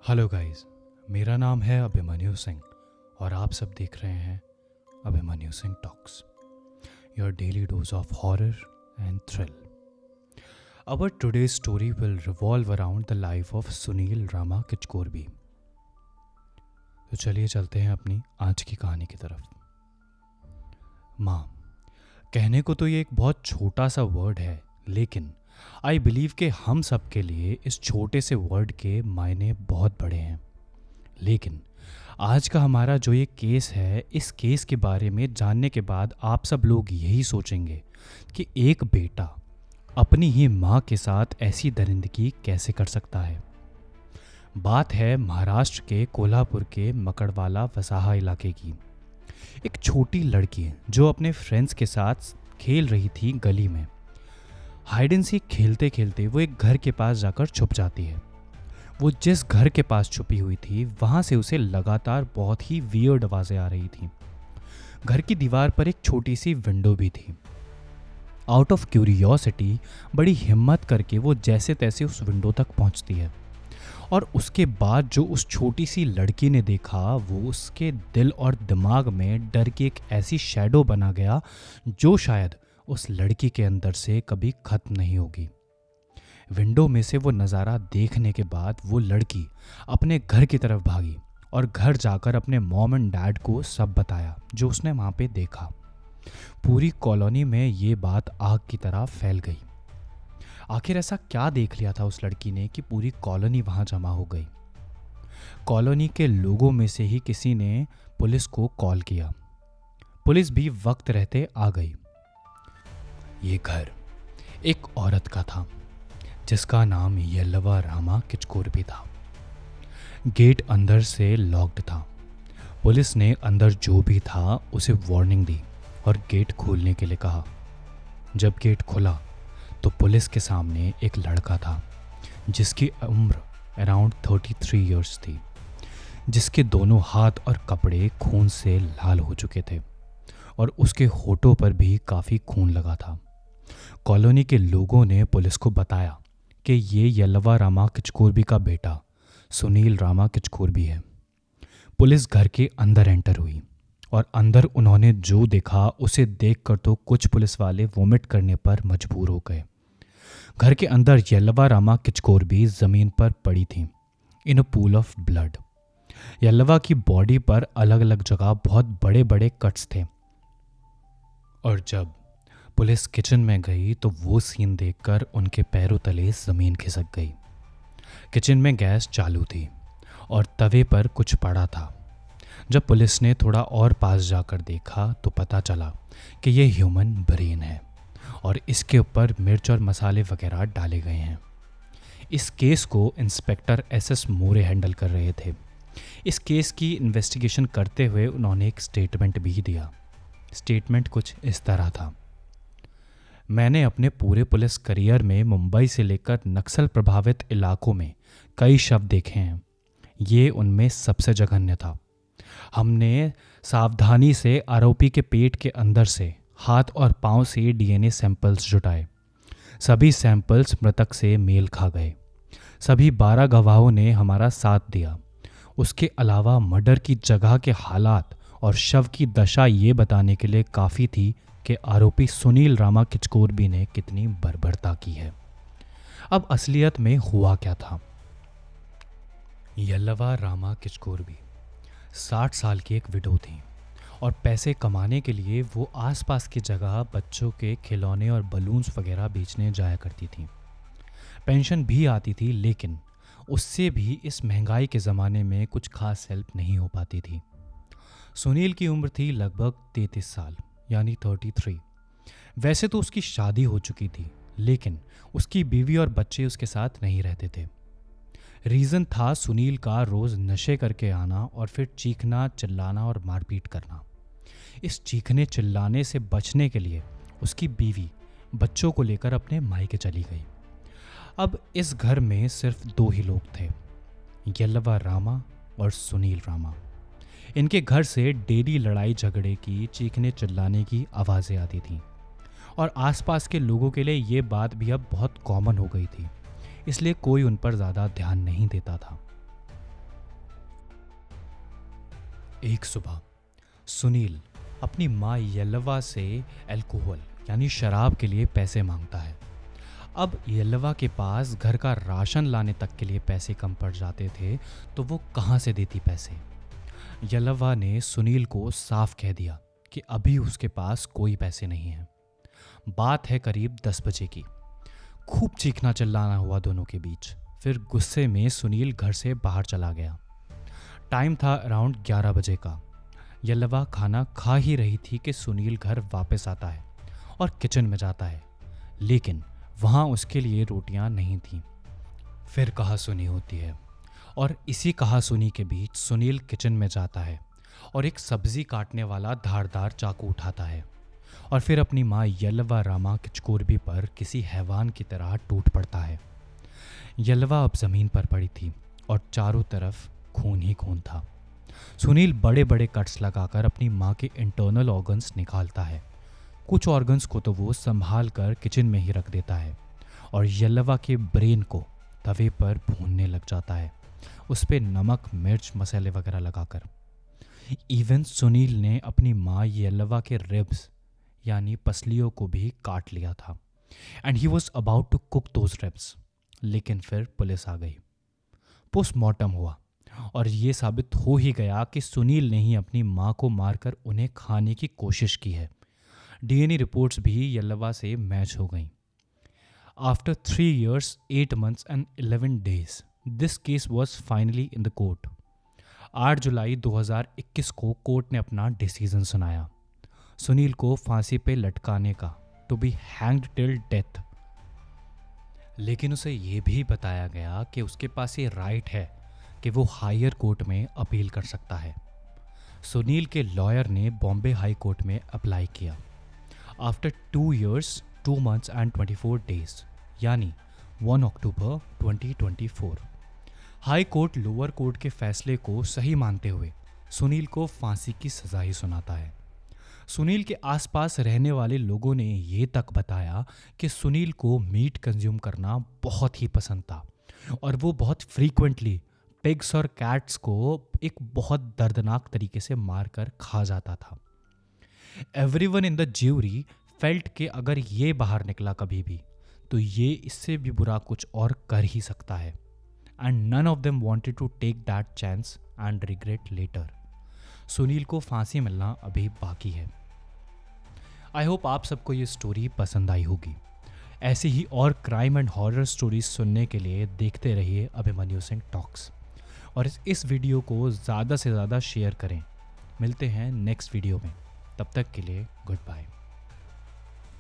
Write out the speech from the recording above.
Hello guys, मेरा नाम है अभिमन्यु सिंह और आप सब देख रहे हैं Abhimanyu Singh talks, your daily dose of horror and thrill. Our today's story will revolve around the life of Sunil Rama Kichkorbi. तो चलिए चलते हैं अपनी आज की कहानी की तरफ। माँ, कहने को तो ये एक बहुत छोटा सा वर्ड है, लेकिन आई बिलीव कि हम सब के लिए इस छोटे से वर्ड के मायने बहुत बड़े हैं। लेकिन आज का हमारा जो ये केस है, इस केस के बारे में जानने के बाद आप सब लोग यही सोचेंगे कि एक बेटा अपनी ही माँ के साथ ऐसी दरिंदगी कैसे कर सकता है। बात है महाराष्ट्र के कोल्हापुर के मकड़वाला वसाहा इलाके की। एक छोटी लड़की जो अपने फ्रेंड्स के साथ खेल रही थी गली में। हाइड एंड सीक खेलते खेलते वो एक घर के पास जाकर छुप जाती है। वो जिस घर के पास छुपी हुई थी वहाँ से उसे लगातार बहुत ही वियर्ड आवाज़ें आ रही थी। घर की दीवार पर एक छोटी सी विंडो भी थी। आउट ऑफ क्यूरियोसिटी बड़ी हिम्मत करके वो जैसे तैसे उस विंडो तक पहुँचती है और उसके बाद जो उस छोटी सी लड़की ने देखा वो उसके दिल और दिमाग में डर की एक ऐसी शैडो बना गया जो शायद उस लड़की के अंदर से कभी खत्म नहीं होगी। विंडो में से वो नज़ारा देखने के बाद वो लड़की अपने घर की तरफ भागी और घर जाकर अपने मॉम एंड डैड को सब बताया जो उसने वहाँ पे देखा। पूरी कॉलोनी में ये बात आग की तरह फैल गई। आखिर ऐसा क्या देख लिया था उस लड़की ने कि पूरी कॉलोनी वहाँ जमा हो गई। कॉलोनी के लोगों में से ही किसी ने पुलिस को कॉल किया। पुलिस भी वक्त रहते आ गई। ये घर एक औरत का था जिसका नाम येल्लवा रामा किचकोरबी था। गेट अंदर से लॉक्ड था। पुलिस ने अंदर जो भी था उसे वार्निंग दी और गेट खोलने के लिए कहा। जब गेट खुला तो पुलिस के सामने एक लड़का था जिसकी उम्र अराउंड 33 इयर्स थी, जिसके दोनों हाथ और कपड़े खून से लाल हो चुके थे और उसके होठों पर भी काफ़ी खून लगा था। कॉलोनी के लोगों ने पुलिस को बताया कि ये येल्लवा रामा किचकोरबी का बेटा सुनील रामा किचकोरबी है। पुलिस घर के अंदर एंटर हुई और अंदर उन्होंने जो देखा उसे देखकर तो कुछ पुलिस वाले वोमिट करने पर मजबूर हो गए। घर के अंदर येल्लवा रामा किचकोरबी ज़मीन पर पड़ी थी इन अ पूल ऑफ ब्लड। येल्लवा की बॉडी पर अलग अलग जगह बहुत बड़े बड़े कट्स थे और जब पुलिस किचन में गई तो वो सीन देखकर उनके पैरों तले ज़मीन खिसक गई। किचन में गैस चालू थी और तवे पर कुछ पड़ा था। जब पुलिस ने थोड़ा और पास जाकर देखा तो पता चला कि ये ह्यूमन ब्रेन है और इसके ऊपर मिर्च और मसाले वगैरह डाले गए हैं। इस केस को इंस्पेक्टर एसएस मोरे हैंडल कर रहे थे। इस केस की इन्वेस्टिगेशन करते हुए उन्होंने एक स्टेटमेंट भी दिया। स्टेटमेंट कुछ इस तरह था। मैंने अपने पूरे पुलिस करियर में मुंबई से लेकर नक्सल प्रभावित इलाकों में कई शव देखे हैं। ये उनमें सबसे जघन्य था। हमने सावधानी से आरोपी के पेट के अंदर से हाथ और पांव से डीएनए सैंपल्स जुटाए। सभी सैंपल्स मृतक से मेल खा गए। सभी 12 गवाहों ने हमारा साथ दिया। उसके अलावा मर्डर की जगह के हालात और शव की दशा ये बताने के लिए काफ़ी थी कि आरोपी सुनील रामा किचकोरबी ने कितनी बर्बरता की है। अब असलियत में हुआ क्या था। येल्लवा रामा किचकोरबी 60 साल की एक विडो थी और पैसे कमाने के लिए वो आसपास की जगह बच्चों के खिलौने और बलून्स वगैरह बेचने जाया करती थी। पेंशन भी आती थी, लेकिन उससे भी इस महंगाई के ज़माने में कुछ खास हेल्प नहीं हो पाती थी। सुनील की उम्र थी लगभग 33 साल यानी 33। वैसे तो उसकी शादी हो चुकी थी, लेकिन उसकी बीवी और बच्चे उसके साथ नहीं रहते थे। रीज़न था सुनील का रोज़ नशे करके आना और फिर चीखना, चिल्लाना और मारपीट करना। इस चीखने चिल्लाने से बचने के लिए उसकी बीवी बच्चों को लेकर अपने मायके चली गई। अब इस घर में सिर्फ 2 ही लोग थे, येल्लवा रामा और सुनील रामा। इनके घर से डेली लड़ाई झगड़े की, चीखने चिल्लाने की आवाज़ें आती थीं और आसपास के लोगों के लिए ये बात भी अब बहुत कॉमन हो गई थी, इसलिए कोई उन पर ज़्यादा ध्यान नहीं देता था। एक सुबह सुनील अपनी माँ येल्लवा से अल्कोहल यानी शराब के लिए पैसे मांगता है। अब येल्लवा के पास घर का राशन लाने तक के लिए पैसे कम पड़ जाते थे, तो वो कहाँ से देती पैसे। येल्लवा ने सुनील को साफ कह दिया कि अभी उसके पास कोई पैसे नहीं हैं। बात है करीब 10 बजे की। खूब चीखना चिल्लाना हुआ दोनों के बीच। फिर गुस्से में सुनील घर से बाहर चला गया। टाइम था अराउंड 11 बजे का। येल्लवा खाना खा ही रही थी कि सुनील घर वापस आता है और किचन में जाता है, लेकिन वहाँ उसके लिए रोटियाँ नहीं थीं। फिर कहासुनी होती है और इसी कहासुनी के बीच सुनील किचन में जाता है और एक सब्जी काटने वाला धारदार चाकू उठाता है और फिर अपनी माँ येल्लवा रामा किचकोरबी पर किसी हैवान की तरह टूट पड़ता है। येल्लवा अब ज़मीन पर पड़ी थी और चारों तरफ खून ही खून था। सुनील बड़े बड़े कट्स लगाकर अपनी माँ के इंटरनल ऑर्गन्स निकालता है। कुछ ऑर्गन्स को तो वो संभाल कर किचन में ही रख देता है और येल्लवा के ब्रेन को तवे पर भूनने लग जाता है, उस पर नमक मिर्च मसाले वगैरह लगाकर। इवन सुनील ने अपनी माँ येल्लवा के रिब्स यानी पसलियों को भी काट लिया था and he was about to cook those ribs. लेकिन फिर पुलिस आ गई। पोस्टमार्टम हुआ और ये साबित हो ही गया कि सुनील ने ही अपनी माँ को मारकर उन्हें खाने की कोशिश की है। डीएनए रिपोर्ट्स भी येल्लवा से मैच हो गईं। After 3 years, 8 months and 11 days, this case was finally in the court. 8 जुलाई 2021 को कोर्ट ने अपना डिसीजन सुनाया, सुनील को फांसी पे लटकाने का, to be hanged till death. लेकिन उसे ये भी बताया गया कि उसके पास ये राइट है कि वो हायर कोर्ट में अपील कर सकता है। सुनील के लॉयर ने बॉम्बे हाई कोर्ट में अप्लाई किया। After 2 years, 2 months and 24 days यानी 1 अक्टूबर 2024, हाई कोर्ट लोअर कोर्ट के फैसले को सही मानते हुए सुनील को फांसी की सजा ही सुनाता है। सुनील के आसपास रहने वाले लोगों ने ये तक बताया कि सुनील को मीट कंज्यूम करना बहुत ही पसंद था और वो बहुत फ्रीक्वेंटली पिग्स और कैट्स को एक बहुत दर्दनाक तरीके से मारकर खा जाता था। Everyone in the jury felt कि अगर ये बाहर निकला कभी भी तो ये इससे भी बुरा कुछ और कर ही सकता है and none of them wanted to take that chance and regret later. Sunil को फांसी मिलना अभी बाकी है। आई होप आप सबको ये स्टोरी पसंद आई होगी। ऐसी ही और क्राइम एंड हॉरर स्टोरीज सुनने के लिए देखते रहिए अभिमन्यु सिंह टॉक्स और इस वीडियो को ज़्यादा से ज़्यादा शेयर करें। मिलते हैं नेक्स्ट वीडियो में, तब तक के लिए गुड बाय।